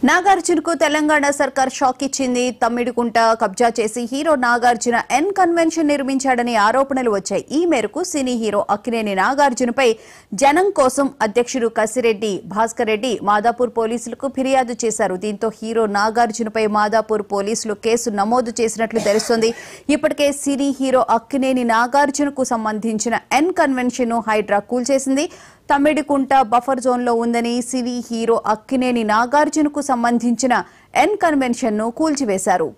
నాగార్జునకు తెలంగాణ సర్కార్ షాక్ ఇచ్చింది. తమ్మిడికుంట కబ్జా చేసి హీరో నాగార్జున ఎన్ కన్వెన్షన్ నిర్మించాడని ఆరోపణలు వచ్చాయి. ఈ మేరకు సినీ హీరో అక్కినేని నాగార్జునపై జనం కోసం అధ్యక్షుడు కసిరెడ్డి భాస్కర్ రెడ్డి మాదాపూర్ పోలీసులకు ఫిర్యాదు చేశారు. దీంతో హీరో నాగార్జునపై మాదాపూర్ పోలీసులు కేసు నమోదు చేసినట్లు తెలుస్తోంది. ఇప్పటికే సినీ హీరో అక్కినేని నాగార్జునకు సంబంధించిన ఎన్ కన్వెన్షన్ ను హైడ్రా కూల్చేసింది. తమ్మిడికుంట బఫర్ జోన్ లో ఉందని సినీ హీరో అక్కినేని నాగార్జునకు సంబంధించిన ఎన్ కన్వెన్షన్ ను కూల్చివేశారు.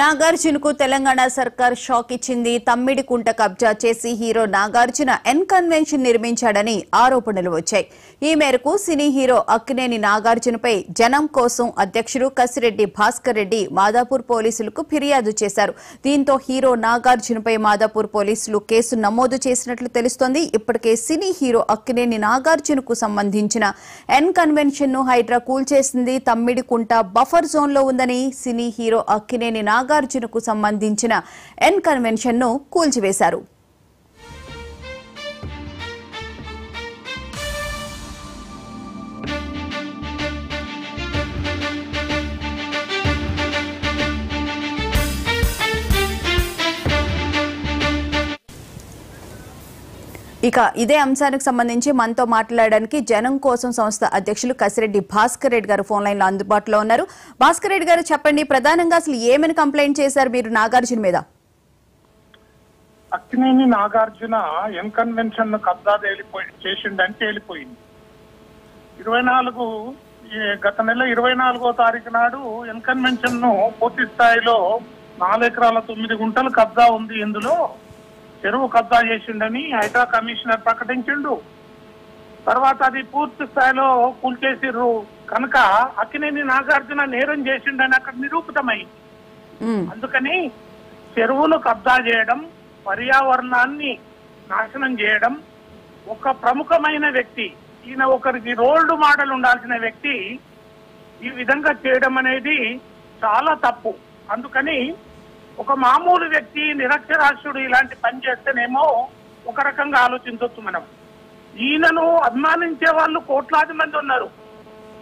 నాగార్జునకు తెలంగాణ సర్కార్ షాక్ ఇచ్చింది. తమ్మిడికుంట కబ్జా చేసి హీరో నాగార్జున ఎన్ కన్వెన్షన్ నిర్మించాడని ఆరోపణలు వచ్చాయి. ఈ మేరకు సినీ హీరో అక్కినేని నాగార్జునపై జనం కోసం అధ్యక్షుడు కసిరెడ్డి భాస్కర్ రెడ్డి మాదాపూర్ పోలీసులకు ఫిర్యాదు చేశారు. దీంతో హీరో నాగార్జునపై మాదాపూర్ పోలీసులు కేసు నమోదు చేసినట్లు తెలుస్తోంది. ఇప్పటికే సినీ హీరో అక్కినేని నాగార్జునకు సంబంధించిన ఎన్ కన్వెన్షన్ ను హైడ్రా కూల్చేసింది. తమ్మిడికుంట బఫర్ జోన్ లో ఉందని సినీ హీరో అక్కినేని నాగార్జునకు సంబంధించిన ఎన్ కన్వెన్షన్ ను కూల్చివేశారు. ఇక ఇదే అంశానికి సంబంధించి మనతో మాట్లాడడానికి జనం కోసం సంస్థ అధ్యక్షులు కసిరెడ్డి భాస్కర్ రెడ్డి గారు ఫోన్ లైన్ లో అందుబాటులో ఉన్నారు. భాస్కర్ రెడ్డి గారు చెప్పండి, ప్రధానంగా అసలు ఏమని కంప్లైంట్ చేశారు మీరు నాగార్జున మీద? అక్కినేని నాగార్జున ఎన్ కన్వెన్షన్ కబ్జా చేసిండని తేలిపోయింది. గత నెల 24వ తారీఖు నాడు ఎన్ కన్వెన్షన్ ను పూర్తి స్థాయిలో 4 ఎకరాల 9 గుంటలు కబ్జా ఉంది, ఇందులో చెరువు కబ్జా చేసిండని హైడ్రా కమిషనర్ ప్రకటించిండు. తర్వాత అది పూర్తి స్థాయిలో కూల్చేసిర్రు కనుక అక్కినేని నాగార్జున నేరం చేసిండని అక్కడ నిరూపితమైంది. అందుకని చెరువులు కబ్జా చేయడం, పర్యావరణాన్ని నాశనం చేయడం, ఒక ప్రముఖమైన వ్యక్తి, ఈయన ఒకరికి రోల్డ్ మోడల్ ఉండాల్సిన వ్యక్తి ఈ విధంగా చేయడం అనేది చాలా తప్పు. అందుకని ఒక మామూలు వ్యక్తి నిరక్షరాస్యుడు ఇలాంటి పని చేస్తేనేమో ఒక రకంగా ఆలోచించవచ్చు మనం. ఈయనను అభిమానించే వాళ్ళు కోట్లాది మంది ఉన్నారు.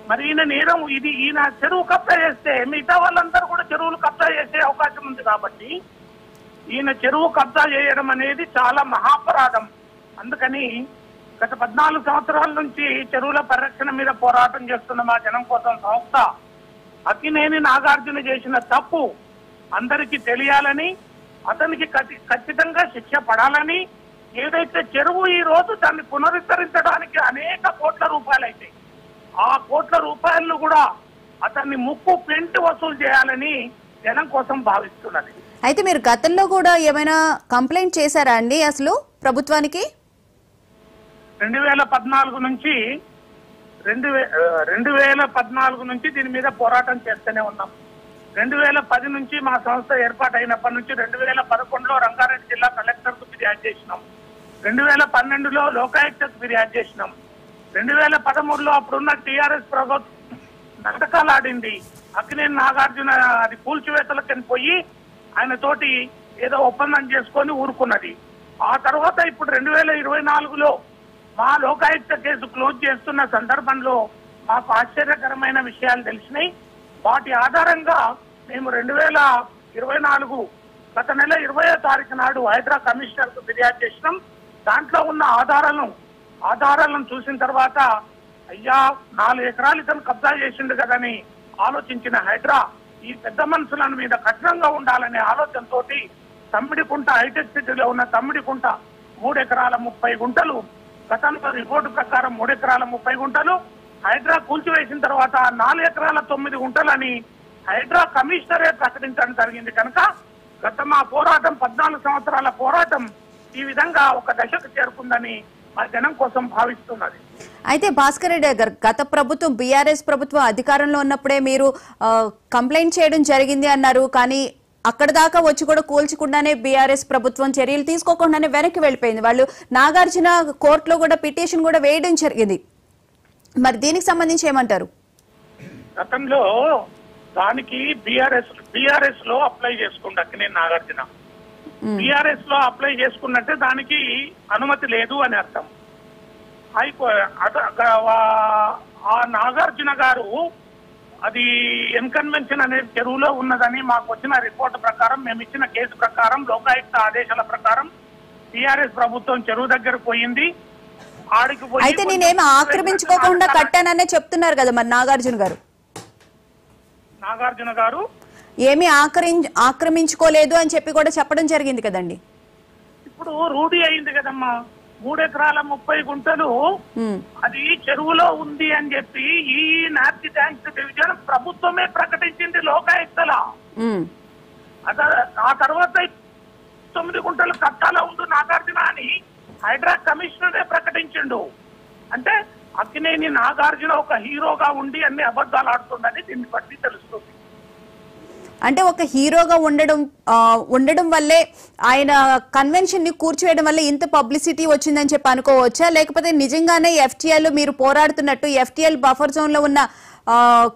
మరి ఈయన నేరం ఇది, ఈయన చెరువు కబ్జా చేస్తే మిగతా వాళ్ళందరూ కూడా చెరువులు కబ్జా చేసే అవకాశం ఉంది. కాబట్టి ఈయన చెరువు కబ్జా చేయడం అనేది చాలా మహాపరాధం. అందుకని గత 14 సంవత్సరాల నుంచి చెరువుల పరిరక్షణ మీద పోరాటం చేస్తున్న మా జనం కోసం సంస్థ అక్కినేని నాగార్జున చేసిన తప్పు అందరికీ తెలియాలని, అతనికి ఖచ్చితంగా శిక్ష పడాలని, ఏదైతే చెరువు ఈ రోజు దాన్ని పునరుద్ధరించడానికి అనేక కోట్ల రూపాయలు అయితే ఆ కోట్ల రూపాయలను కూడా అతన్ని ముక్కు పెంటి వసూలు చేయాలని జనం కోసం భావిస్తున్నది. అయితే మీరు గతంలో కూడా ఏమైనా కంప్లైంట్ చేశారా అండి అసలు ప్రభుత్వానికి? 2014 నుంచి దీని మీద పోరాటం చేస్తూనే ఉన్నాం. 2010 నుంచి మా సంస్థ ఏర్పాటైనప్పటి నుంచి 2011లో రంగారెడ్డి జిల్లా కలెక్టర్ కు ఫిర్యాదు చేసినాం. 2012లో లోకాయుక్తకు ఫిర్యాదు చేసినాం. 2013లో అప్పుడున్న టీఆర్ఎస్ ప్రభుత్వం నాటకాలు ఆడింది. అక్కినేని నాగార్జున అది కూల్చివేతలకని పోయి ఆయన తోటి ఏదో ఒప్పందం చేసుకొని ఊరుకున్నది. ఆ తర్వాత ఇప్పుడు 2024లో మా లోకాయుక్త కేసు క్లోజ్ చేస్తున్న సందర్భంలో మాకు ఆశ్చర్యకరమైన విషయాలు తెలిసినాయి. వాటి ఆధారంగా మేము 2024 గత నెల 20వ తారీఖు నాడు హైడ్రా కమిషనర్ కు ఫిర్యాదు చేసినాం. దాంట్లో ఉన్న ఆధారాలను చూసిన తర్వాత అయ్యా 4 ఎకరాలు ఇతను కబ్జా చేసిండు కదని ఆలోచించిన హైడ్రా ఈ పెద్ద మనుషుల మీద కఠినంగా ఉండాలనే ఆలోచనతో తమ్మిడికుంట హైటెక్ సిటీలో ఉన్న తమ్మిడికుంట 3 ఎకరాల 30 గుంటలు గతంలో రిపోర్టు ప్రకారం 3 ఎకరాల 30 గుంటలు హైడ్రా కూల్చివేసిన తర్వాత 4 ఎకరాల 9 గుంటలని హైడ్రా కమిషనరే ప్రకటించడం జరిగింది. కనుక గత మా పోరాటం 14 సంవత్సరాల పోరాటం ఈ విధంగా ఒక దశకు చేరుకుందని మా జనం కోసం భావిస్తున్నది. అయితే భాస్కర్ రెడ్డి గారు, గత ప్రభుత్వం బీఆర్ఎస్ ప్రభుత్వం అధికారంలో ఉన్నప్పుడే మీరు కంప్లైంట్ చేయడం జరిగింది అన్నారు. కానీ అక్కడ దాకా వచ్చి కూడా కూల్చకుండానే బీఆర్ఎస్ ప్రభుత్వం చర్యలు తీసుకోకుండానే వెనక్కి వెళ్ళిపోయింది. వాళ్ళు నాగార్జున కోర్టులో కూడా పిటిషన్ కూడా వేయడం జరిగింది. మరి దీనికి సంబంధించి ఏమంటారు? గతంలో దానికి బీఆర్ఎస్ లో అప్లై చేసుకుంటా నేను నాగార్జున బీఆర్ఎస్ లో అప్లై చేసుకున్నట్టే దానికి అనుమతి లేదు అని అర్థం. ఆ నాగార్జున గారు అది ఎన్కన్వెన్షన్ అనేది చెరువులో ఉన్నదని మాకు వచ్చిన రిపోర్ట్ ప్రకారం, మేము ఇచ్చిన కేసు ప్రకారం, లోకాయుక్త ఆదేశాల ప్రకారం టీఆర్ఎస్ ప్రభుత్వం చెరువు దగ్గర పోయింది. ఆడికి పోయి అయితే నేనేమి ఆక్రమించుకోకుండా కట్టాననే చెప్తున్నారు కదా మరి నాగార్జున గారు ఏమి ఆక్రమించుకోలేదు అని చెప్పి కూడా చెప్పడం జరిగింది కదండి. ఇప్పుడు రూఢి అయింది కదమ్మా, 3 ఎకరాల 30 గుంటలు అది చెరువులో ఉంది అని చెప్పి ఈ నార్త్ ట్యాంక్స్ డివిజన్ ప్రభుత్వమే ప్రకటించింది లోకాయుక్తల. ఆ తర్వాత 9 గుంటలు కట్టాలో ఉండు నాగార్జున అని హైడ్రా కమిషనరే ప్రకటించిండు. అంటే అక్కినేని నాగార్జున ఒక హీరోగా ఉండి అన్ని అబద్ధాలు ఆడుతుందని దీన్ని బట్టి తెలుస్తుంది. అంటే ఒక హీరోగా ఉండడం వల్లే ఆయన కన్వెన్షన్ ని కూర్చోవేయడం వల్ల ఇంత పబ్లిసిటీ వచ్చిందని చెప్పి అనుకోవచ్చా? లేకపోతే నిజంగానే ఎఫ్టీఎల్ మీరు పోరాడుతున్నట్టు ఎఫ్టీఎల్ బఫర్ జోన్ లో ఉన్న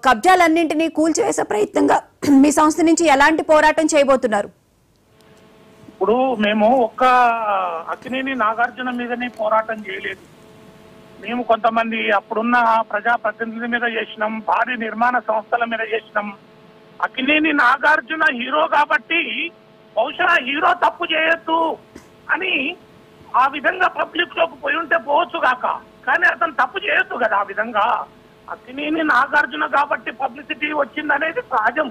కబ్జాలన్నింటినీ కూల్చివేసే ప్రయత్నంగా మీ సంస్థ నుంచి ఎలాంటి పోరాటం చేయబోతున్నారు? ఇప్పుడు మేము ఒక్క అక్కినేని నాగార్జున మీదనే పోరాటం చేయలేదు. మేము కొంతమంది అప్పుడున్న ప్రజాప్రతినిధుల మీద చేసినాం, భారీ నిర్మాణ సంస్థల మీద చేసినాం. అక్కినేని నాగార్జున హీరో కాబట్టి బహుశా హీరో తప్పు చేయొద్దు అని ఆ విధంగా పబ్లిక్ లోకి పోయి ఉంటే పోవచ్చు కాక, కానీ అతను తప్పు చేయొద్దు కదా. ఆ విధంగా అక్కినేని నాగార్జున కాబట్టి పబ్లిసిటీ వచ్చిందనేది సహజం,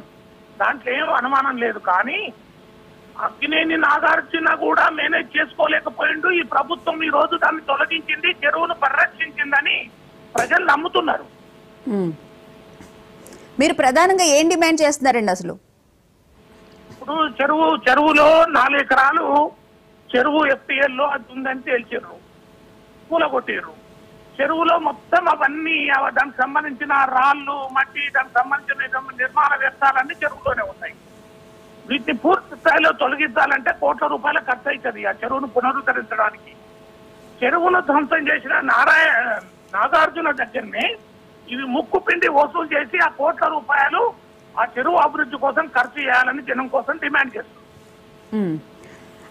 దాంట్లో ఏం అనుమానం లేదు. కానీ అక్కినేని నాగార్జున కూడా మేనేజ్ చేసుకోలేకపోయిండు. ఈ ప్రభుత్వం ఈ రోజు దాన్ని తొలగించింది, చెరువును పరిరక్షించిందని ప్రజలు నమ్ముతున్నారు. మీరు ప్రధానంగా ఏం డిమాండ్ చేస్తున్నారండి అసలు? ఇప్పుడు చెరువులో 4 ఎకరాలు చెరువు ఎఫ్టీఎల్ లో అది ఉందని తేల్చారు, కూలగొట్టారు. చెరువులో మొత్తం అవన్నీ దానికి సంబంధించిన రాళ్లు, మట్టి, దానికి సంబంధించిన నిర్మాణ వ్యర్థాలన్నీ చెరువులోనే ఉన్నాయి. వీటిని పూర్తి స్థాయిలో తొలగించాలంటే కోట్ల రూపాయల ఖర్చు అవుతుంది ఆ చెరువును పునరుద్ధరించడానికి. చెరువును ధ్వంసం చేసిన నాగార్జున దగ్గరనే ఇవి ముక్కు పిండి వసూలు చేసి ఆ కోట్ల రూపాయలు ఆ చెరువు అభివృద్ధి కోసం ఖర్చు చేయాలని జనం కోసం డిమాండ్ చేస్తున్నారు.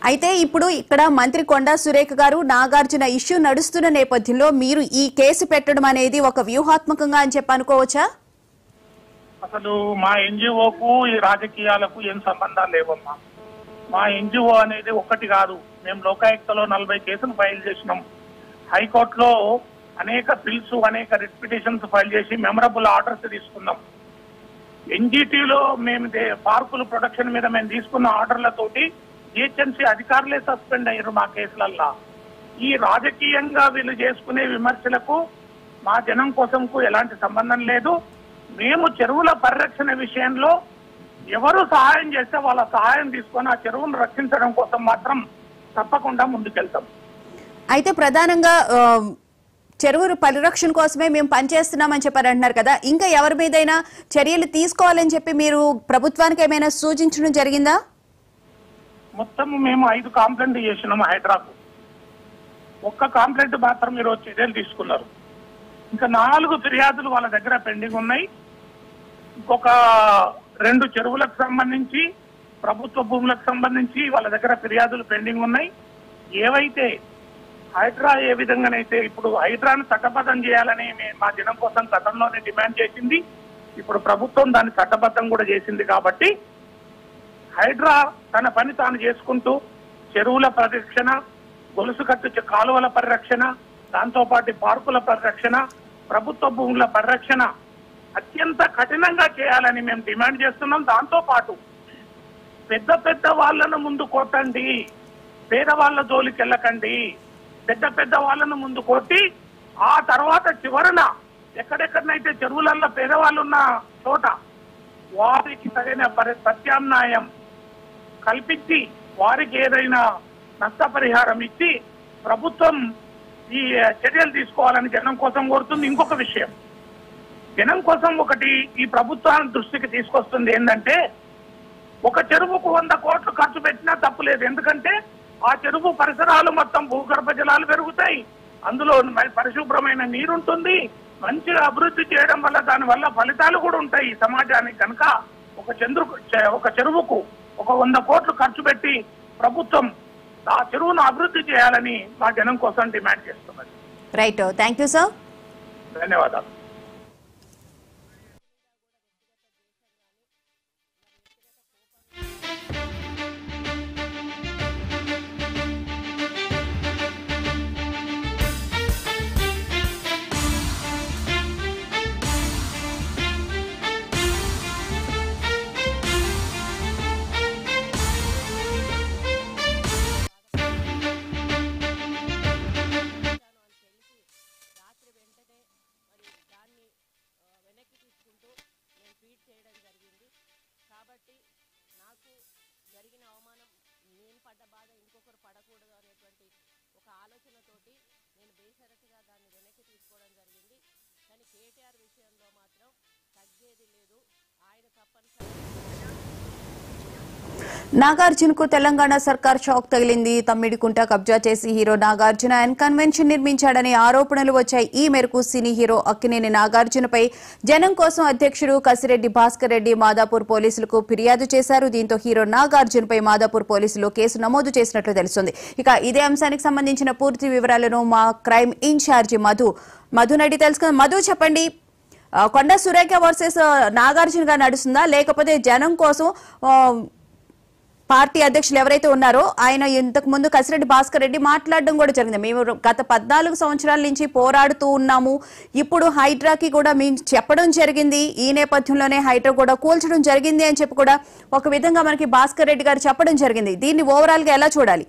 అయితే ఇప్పుడు ఇక్కడ మంత్రి కొండా సురేఖ గారు నాగార్జున ఇష్యూ నడుస్తున్న నేపథ్యంలో మీరు ఈ కేసు పెట్టడం అనేది ఒక వ్యూహాత్మకంగా అని చెప్పి అనుకోవచ్చా? అసలు మా ఎన్జిఓకు ఈ రాజకీయాలకు ఏం సంబంధాలు లేవమ్మా. మా ఎన్జిఓ అనేది ఒక్కటి కాదు, మేము లోకాయుక్తలో 40 కేసులు ఫైల్ చేసినాం, హైకోర్టులో అనేక బిల్స్, అనేక రిట్ పిటిషన్స్ ఫైల్ చేసి మెమరబుల్ ఆర్డర్స్ తీసుకున్నాం. ఎన్జిటిలో మేము పార్కుల ప్రొడక్షన్ మీద మేము తీసుకున్న ఆర్డర్లతోటి జిహెచ్ఎంసీ అధికారులే సస్పెండ్ అయ్యారు మా కేసులల్లా. ఈ రాజకీయంగా వీళ్ళు చేసుకునే విమర్శలకు మా జనం కోసంకు ఎలాంటి సంబంధం లేదు. మేము చెరువుల పరిరక్షణ విషయంలో ఎవరు సహాయం చేస్తే వాళ్ళ సహాయం తీసుకొని ఆ చెరువును రక్షించడం కోసం మాత్రం తప్పకుండా ముందుకెళ్తాం. అయితే ప్రధానంగా చెరువుల పరిరక్షణ కోసమే మేము పనిచేస్తున్నామని చెప్పారు అంటున్నారు కదా, ఇంకా ఎవరి మీదైనా చర్యలు తీసుకోవాలని చెప్పి మీరు ప్రభుత్వానికి ఏమైనా సూచించడం జరిగిందా? మొత్తం మేము 5 కంప్లైంట్ చేసినాము హైడ్రాకు. ఒక్క కంప్లైంట్ మాత్రం మీరు చర్యలు తీసుకున్నారు. ఇంకా 4 ఫిర్యాదులు వాళ్ళ దగ్గర పెండింగ్ ఉన్నాయి. ఇంకొక 2 చెరువులకు సంబంధించి, ప్రభుత్వ భూములకు సంబంధించి వాళ్ళ దగ్గర ఫిర్యాదులు పెండింగ్ ఉన్నాయి. ఏవైతే హైడ్రా ఏ విధంగానైతే ఇప్పుడు హైడ్రాను చట్టబద్ధం చేయాలని మా జనం కోసం గతంలోనే డిమాండ్ చేసింది, ఇప్పుడు ప్రభుత్వం దాన్ని చట్టబద్ధం కూడా చేసింది. కాబట్టి హైడ్రా తన పని తాను చేసుకుంటూ చెరువుల పరిరక్షణ, గొలుసు కట్టు కాలువల పరిరక్షణ, దాంతోపాటు పార్కుల పరిరక్షణ, ప్రభుత్వ భూముల పరిరక్షణ అత్యంత కఠినంగా చేయాలని మేము డిమాండ్ చేస్తున్నాం. దాంతో పాటు పెద్ద పెద్ద వాళ్ళను ముందు కొట్టండి, పేదవాళ్ళ జోలికి వెళ్ళకండి. పెద్ద పెద్ద వాళ్ళను ముందు కొట్టి ఆ తర్వాత చివరన ఎక్కడెక్కడనైతే చెరువులలో పేదవాళ్ళు ఉన్న చోట వారికి సరైన ప్రత్యామ్నాయం కల్పించి వారికి ఏదైనా నష్టపరిహారం ఇచ్చి ప్రభుత్వం ఈ చర్యలు తీసుకోవాలని జనం కోసం కోరుతుంది. ఇంకొక విషయం, జనం కోసం ఒకటి ఈ ప్రభుత్వాన్ని దృష్టికి తీసుకొస్తుంది ఏంటంటే, ఒక చెరువుకు 100 కోట్లు ఖర్చు పెట్టినా తప్పులేదు. ఎందుకంటే ఆ చెరువు పరిసరాలు మొత్తం భూగర్భ జలాలు పెరుగుతాయి, అందులో పరిశుభ్రమైన నీరుంటుంది, మంచిగా అభివృద్ధి చేయడం వల్ల దాని వల్ల ఫలితాలు కూడా ఉంటాయి ఈ సమాజానికి. కనుక ఒక చెరువుకు 100 కోట్లు ఖర్చు పెట్టి ప్రభుత్వం ఆ చెరువును అభివృద్ధి చేయాలని మా జనం కోసం డిమాండ్ చేస్తున్నది. Right, thank you sir. ధన్యవాదాలు. కాబట్టి నాకు జరిగిన అవమానం నేను పడ్డ బాధ ఇంకొకరు పడకూడదు అనేటువంటి ఒక ఆలోచనతోటి నేను బేషరతుగా దాన్ని వెనక్కి తీసుకోవడం జరిగింది. కానీ కేటీఆర్ విషయంలో మాత్రం తగ్గేది లేదు. ఆయన తప్పనిసరి నాగార్జునకు తెలంగాణ సర్కార్ షాక్ తగిలింది. తమ్మిడికుంట కబ్జా చేసి హీరో నాగార్జున ఎన్ కన్వెన్షన్ నిర్మించాడని ఆరోపణలు వచ్చాయి. ఈ మేరకు సినీ హీరో అక్కినేని నాగార్జునపై జనం కోసం అధ్యక్షుడు కసిరెడ్డి భాస్కర్ రెడ్డి మాదాపూర్ పోలీసులకు ఫిర్యాదు చేశారు. దీంతో హీరో నాగార్జునపై మాదాపూర్ పోలీసులు కేసు నమోదు చేసినట్లు తెలుస్తుంది. ఇక ఇదే అంశానికి సంబంధించిన పూర్తి వివరాలను మా క్రైమ్ ఇన్ఛార్జి మధునడి తెలుసుకుందాం. మధు, చెప్పండి, కొండ సురేఖ వర్సెస్ నాగార్జునగా నడుస్తుందా, లేకపోతే జనం కోసం పార్టీ అధ్యక్షులు ఎవరైతే ఉన్నారో ఆయన ఇంతకు ముందు కసిరెడ్డి భాస్కర్ రెడ్డి మాట్లాడడం కూడా జరిగింది. మేము గత 14 సంవత్సరాల నుంచి పోరాడుతూ ఉన్నాము, ఇప్పుడు హైడ్రాకి కూడా మేము చెప్పడం జరిగింది, ఈ నేపథ్యంలోనే హైడ్రా కూడా కూల్చడం జరిగింది అని చెప్పి కూడా ఒక విధంగా మనకి భాస్కర్ రెడ్డి గారు చెప్పడం జరిగింది. దీన్ని ఓవరాల్ గా ఎలా చూడాలి?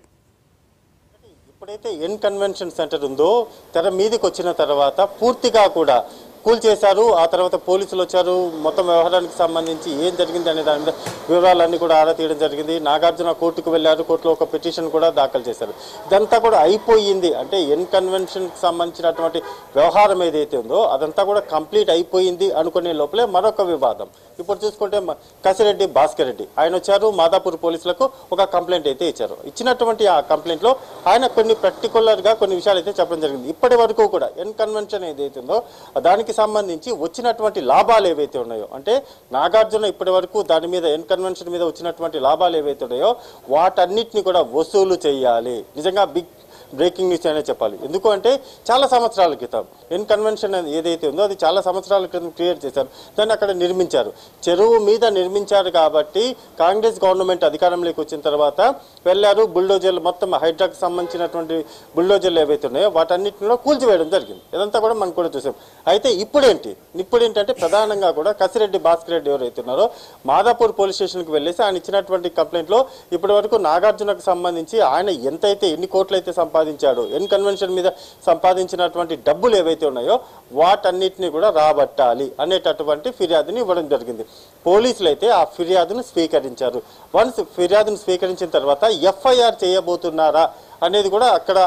ఎప్పుడైతే ఎన్ కన్వెన్షన్ సెంటర్ ఉందో తెర మీదకి వచ్చిన తర్వాత పూర్తిగా కూడా కూల్చేశారు. ఆ తర్వాత పోలీసులు వచ్చారు. మొత్తం వ్యవహారానికి సంబంధించి ఏం జరిగింది అనే దాని మీద వివరాలన్నీ కూడా ఆరా తీయడం జరిగింది. నాగార్జున కోర్టుకు వెళ్ళారు. కోర్టులో ఒక పిటిషన్ కూడా దాఖలు చేశారు. ఇదంతా కూడా అయిపోయింది. అంటే ఎన్ కన్వెన్షన్కి సంబంధించినటువంటి వ్యవహారం ఏదైతే ఉందో అదంతా కూడా కంప్లీట్ అయిపోయింది అనుకునే లోపలే మరొక వివాదం. ఇప్పుడు చూసుకుంటే కసిరెడ్డి భాస్కర్ రెడ్డి ఆయన వచ్చారు. మాదాపూర్ పోలీసులకు ఒక కంప్లైంట్ అయితే ఇచ్చారు. ఇచ్చినటువంటి ఆ కంప్లైంట్లో ఆయన కొన్ని పర్టికులర్గా కొన్ని విషయాలు అయితే చెప్పడం జరిగింది. ఇప్పటి వరకు కూడా ఎన్ కన్వెన్షన్ ఏదైతే ఉందో దానికి సంబంధించి వచ్చినటువంటి లాభాలు ఏవైతే ఉన్నాయో, అంటే నాగార్జున ఇప్పటి వరకు దాని మీద ఎన్ కన్వెన్షన్ మీద వచ్చినటువంటి లాభాలు ఏవైతే ఉన్నాయో వాటన్నిటిని కూడా వసూలు చేయాలి. నిజంగా బిగ్ బ్రేకింగ్ న్యూస్ అనే చెప్పాలి. ఎందుకు అంటే చాలా సంవత్సరాల క్రితం ఎన్ కన్వెన్షన్ ఏదైతే ఉందో అది చాలా సంవత్సరాల క్రితం క్రియేట్ చేశారు. దాన్ని అక్కడ నిర్మించారు. చెరువు మీద నిర్మించారు కాబట్టి కాంగ్రెస్ గవర్నమెంట్ అధికారంలోకి వచ్చిన తర్వాత వెళ్ళారు. బుల్డోజర్లు మొత్తం హైడ్రాకి సంబంధించినటువంటి బుల్డోజర్లు ఏవైతే ఉన్నాయో వాటన్నిటిలో కూల్చివేయడం జరిగింది. ఇదంతా కూడా మనం కూడా చూసాం. అయితే ఇప్పుడేంటంటే ప్రధానంగా కూడా కసిరెడ్డి భాస్కర్ రెడ్డి ఎవరైతే ఉన్నారో మాదాపూర్ పోలీస్ స్టేషన్కి వెళ్ళేసి ఆయన ఇచ్చినటువంటి కంప్లైంట్లో ఇప్పటి వరకు నాగార్జునకు సంబంధించి ఆయన ఎన్ని కోట్లు అయితే సంపాదించాడు, ఎన్ కన్వెన్షన్ మీద సంపాదించినటువంటి డబ్బులు ఏవైతే ఉన్నాయో వాటన్నిటిని కూడా రాబట్టాలి అనేటటువంటి ఫిర్యాదుని ఇవ్వడం జరిగింది. పోలీసులు అయితే ఆ ఫిర్యాదును స్వీకరించారు. వన్స్ ఫిర్యాదును స్వీకరించిన తర్వాత ఎఫ్ఐఆర్ చేయబోతున్నారా అనేది కూడా అక్కడ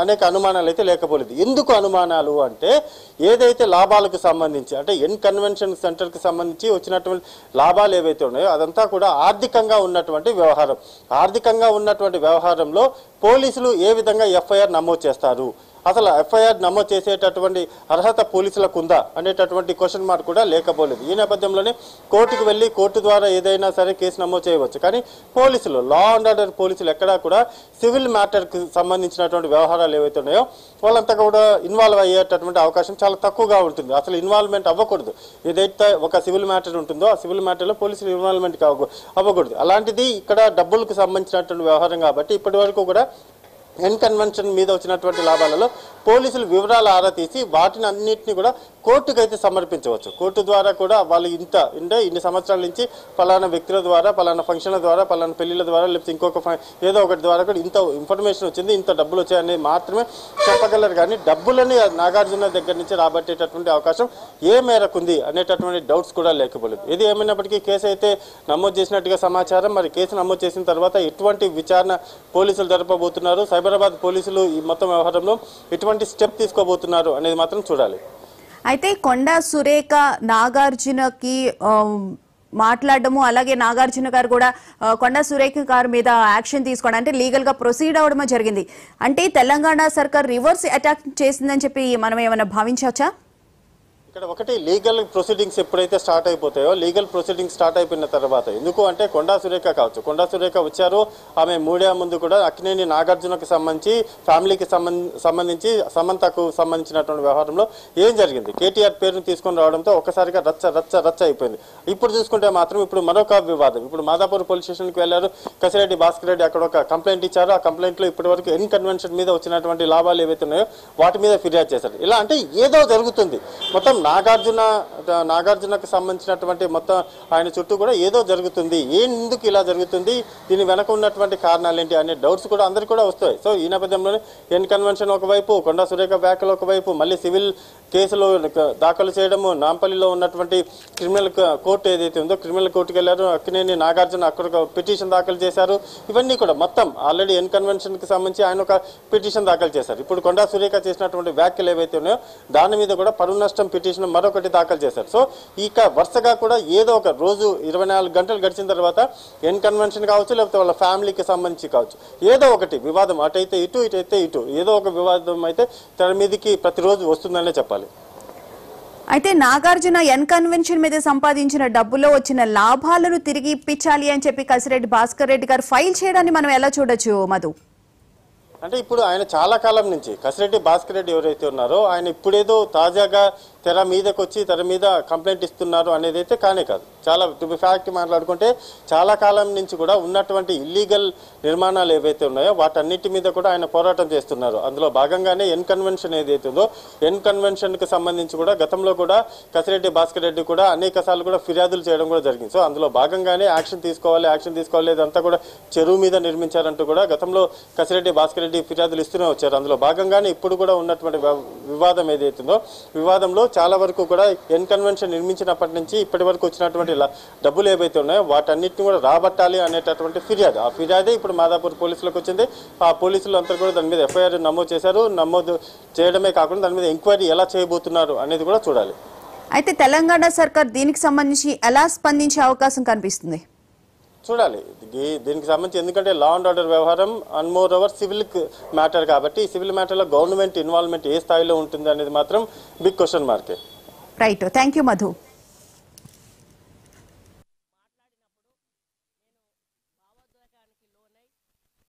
అనేక అనుమానాలు అయితే లేకపోలేదు. ఎందుకు అనుమానాలు అంటే ఏదైతే లాభాలకు సంబంధించి అంటే ఎన్ కన్వెన్షన్ సెంటర్కి సంబంధించి వచ్చినటువంటి లాభాలు ఏవైతే ఉన్నాయో అదంతా కూడా ఆర్థికంగా ఉన్నటువంటి వ్యవహారం. ఆర్థికంగా ఉన్నటువంటి వ్యవహారంలో పోలీసులు ఏ విధంగా ఎఫ్ఐఆర్ నమోదు చేస్తారు, అసలు ఎఫ్ఐఆర్ నమోదు చేసేటటువంటి అర్హత పోలీసులకు ఉందా అనేటటువంటి క్వశ్చన్ మార్క్ కూడా లేకపోలేదు. ఈ నేపథ్యంలోనే కోర్టుకు వెళ్ళి కోర్టు ద్వారా ఏదైనా సరే కేసు నమోదు చేయవచ్చు. కానీ పోలీసులు లా అండ్ ఆర్డర్ పోలీసులు ఎక్కడా కూడా సివిల్ మ్యాటర్కి సంబంధించినటువంటి వ్యవహారాలు ఏవైతే ఉన్నాయో వాళ్ళంతా కూడా ఇన్వాల్వ్ అయ్యేటటువంటి అవకాశం చాలా తక్కువగా ఉంటుంది. అసలు ఇన్వాల్వ్మెంట్ అవ్వకూడదు. ఏదైతే ఒక సివిల్ మ్యాటర్ ఉంటుందో ఆ సివిల్ మ్యాటర్లో పోలీసులు ఇన్వాల్వ్మెంట్ అవ్వకూడదు. అలాంటిది ఇక్కడ డబ్బులకు సంబంధించినటువంటి వ్యవహారం కాబట్టి ఇప్పటి వరకు కూడా ఎన్ కన్వెన్షన్ మీద వచ్చినటువంటి లాభాలలో పోలీసులు వివరాలు ఆరా తీసి వాటిని అన్నింటినీ కూడా కోర్టుకు అయితే సమర్పించవచ్చు. కోర్టు ద్వారా కూడా వాళ్ళు ఇన్ని సంవత్సరాల నుంచి పలానా వ్యక్తుల ద్వారా, పలానా ఫంక్షన్ల ద్వారా, పలానా పెళ్లిళ్ళ ద్వారా, లేకపోతే ఇంకొక ఏదో ఒకటి ద్వారా కూడా ఇంత ఇన్ఫర్మేషన్ వచ్చింది, ఇంత డబ్బులు వచ్చాయని మాత్రమే చెప్పగలరు. కానీ డబ్బులని నాగార్జున దగ్గర నుంచి రాబట్టేటటువంటి అవకాశం ఏ మేరకు ఉంది అనేటటువంటి డౌట్స్ కూడా లేకపోలేదు. ఇది ఏమైనప్పటికీ కేసు అయితే నమోదు చేసినట్టుగా సమాచారం. మరి కేసు నమోదు చేసిన తర్వాత ఎటువంటి విచారణ పోలీసులు జరపబోతున్నారు, సైబరాబాద్ పోలీసులు ఈ మొత్తం వ్యవహారంలో ఎటువంటి స్టెప్ తీసుకోబోతున్నారు అనేది మాత్రం చూడాలి. అయితే కొండా సురేఖ నాగార్జునకి మాట్లాడడము, అలాగే నాగార్జున గారు కూడా కొండా సురేఖ గారి మీద యాక్షన్ తీసుకోవడం, అంటే లీగల్ గా ప్రొసీడ్ అవడమే జరిగింది. అంటే తెలంగాణ సర్కార్ రివర్స్ అటాక్ చేసిందని చెప్పి మనం ఏమైనా భావించవచ్చా? ఇక్కడ ఒకటి లీగల్ ప్రొసీడింగ్స్ ఎప్పుడైతే స్టార్ట్ అయిపోతాయో, లీగల్ ప్రొసీడింగ్స్ స్టార్ట్ అయిపోయిన తర్వాత, ఎందుకు అంటే కొండా సురేఖ కావచ్చు, కొండా సురేఖ వచ్చారు, ఆమె మీడియా ముందు కూడా అక్కినేని నాగార్జునకు సంబంధించి ఫ్యామిలీకి సంబంధించి సమంతకు సంబంధించినటువంటి వ్యవహారంలో ఏం జరిగింది, కేటీఆర్ పేరును తీసుకొని రావడంతో ఒక్కసారిగా రచ్చ అయిపోయింది. ఇప్పుడు చూసుకుంటే మాత్రం ఇప్పుడు మరొక వివాదం. ఇప్పుడు మాదాపూర్ పోలీస్ స్టేషన్కి వెళ్లారు కసిరెడ్డి భాస్కర్ రెడ్డి, అక్కడ ఒక కంప్లైంట్ ఇచ్చారు. ఆ కంప్లైంట్లో ఇప్పటి వరకు ఎన్ కన్వెన్షన్ మీద వచ్చినటువంటి లాభాలు ఏవైతే ఉన్నాయో వాటి మీద ఫిర్యాదు చేశారు. ఇలా అంటే ఏదో జరుగుతుంది, మొత్తం నాగార్జునకు సంబంధించినటువంటి మొత్తం ఆయన చుట్టూ కూడా ఏదో జరుగుతుంది, ఎందుకు ఇలా జరుగుతుంది, దీని వెనక ఉన్నటువంటి కారణాలు ఏంటి అనే డౌట్స్ కూడా అందరికీ కూడా వస్తాయి. సో ఈ నేపథ్యంలోనే ఎన్ కన్వెన్షన్ ఒకవైపు, కొండా సురేఖ వ్యాఖ్యలు ఒకవైపు, మళ్ళీ సివిల్ కేసులు దాఖలు చేయడము, నాంపల్లిలో ఉన్నటువంటి క్రిమినల్ కోర్టు ఏదైతే ఉందో క్రిమినల్ కోర్టుకు వెళ్ళారు, అక్కినేని నాగార్జున అక్కడ ఒక పిటిషన్ దాఖలు చేశారు. ఇవన్నీ కూడా మొత్తం ఆల్రెడీ ఎన్ కన్వెన్షన్కి సంబంధించి ఆయన ఒక పిటిషన్ దాఖలు చేశారు. ఇప్పుడు కొండా సురేఖ చేసినటువంటి వ్యాఖ్యలు ఏవైతే ఉన్నాయో దాని మీద కూడా పరువు నష్టం పిటిషన్ మరొకటి దాఖలు చేశారు. సో ఇక వరుసగా కూడా ఏదో ఒక రోజు 24 గంటలు గడిచిన తర్వాత ఎన్ కన్వెన్షన్ కావచ్చు, లేకపోతే వాళ్ళ ఫ్యామిలీకి సంబంధించి కావచ్చు, ఏదో ఒకటి వివాదం, అటైతే ఇటు ఇటైతే ఇటు, ఏదో ఒక వివాదం అయితే తెర మీదకి ప్రతిరోజు వస్తుందనే చెప్పాలి. అయితే నాగార్జున ఎన్ కన్వెన్షన్ మీద సంపాదించిన డబ్బులో వచ్చిన లాభాలను తిరిగి ఇప్పించాలి అని చెప్పి కసిరెడ్డి భాస్కర్ రెడ్డి గారు ఫైల్ చేయడాన్ని మనం ఎలా చూడొచ్చు మధు? అంటే ఇప్పుడు ఆయన చాలా కాలం నుంచి కసిరెడ్డి భాస్కర్ రెడ్డి ఎవరైతే ఉన్నారో ఆయన ఇప్పుడేదో తాజాగా తెర మీదకి వచ్చి తెర మీద కంప్లైంట్ ఇస్తున్నారు అనేది అయితే కానే కాదు. చాలా టు బి ఫ్యాక్ట్ మాట్లాడుకుంటే చాలా కాలం నుంచి కూడా ఉన్నటువంటి ఇల్లీగల్ నిర్మాణాలు ఏవైతే ఉన్నాయో వాటన్నిటి మీద కూడా ఆయన పోరాటం చేస్తున్నారు. అందులో భాగంగానే ఎన్ కన్వెన్షన్ ఏదైతే ఉందో ఎన్ కన్వెన్షన్కి సంబంధించి కూడా గతంలో కూడా కసిరెడ్డి భాస్కర్ రెడ్డి కూడా అనేక సార్లు కూడా ఫిర్యాదులు చేయడం కూడా జరిగింది. సో అందులో భాగంగానే యాక్షన్ తీసుకోవాలి ఇదంతా కూడా చెరువు మీద నిర్మించారంటూ కూడా గతంలో కసిరెడ్డి భాస్కర్ రెడ్డి ఫిర్యాదులు ఇస్తూనే వచ్చారు. అందులో భాగంగానే ఇప్పుడు కూడా ఉన్నటువంటి వివాదం ఏదైతుందో వివాదంలో చాలా వరకు కూడా ఎన్ కన్వెన్షన్ నిర్మించినప్పటి నుంచి ఇప్పటి వరకు వచ్చినటువంటి డబ్బులు ఏవైతే ఉన్నాయో వాటన్నిటిని కూడా రాబట్టాలి అనేటటువంటి ఫిర్యాదు, ఆ ఫిర్యాదే ఇప్పుడు మాదాపూర్ పోలీసులకు వచ్చింది. ఆ పోలీసులు అంతా కూడా దాని మీద ఎఫ్ఐఆర్ నమోదు చేశారు. నమోదు చేయడమే కాకుండా దాని మీద ఎంక్వైరీ ఎలా చేయబోతున్నారు అనేది కూడా చూడాలి. అయితే తెలంగాణ సర్కార్ దీనికి సంబంధించి ఎలా స్పందించే అవకాశం కనిపిస్తుంది చూడాలి. దీనికి సంబంధించి ఎందుకంటే లా అండ్ ఆర్డర్ వ్యవహారం and more over civil matter కాబట్టి సివిల్ మ్యాటర్లో గవర్నమెంట్ ఇన్వాల్వ్మెంట్ ఏ స్థాయిలో ఉంటుంది అనేది మాత్రం బిగ్ క్వశ్చన్ మార్కే. Right, thank you Madhu.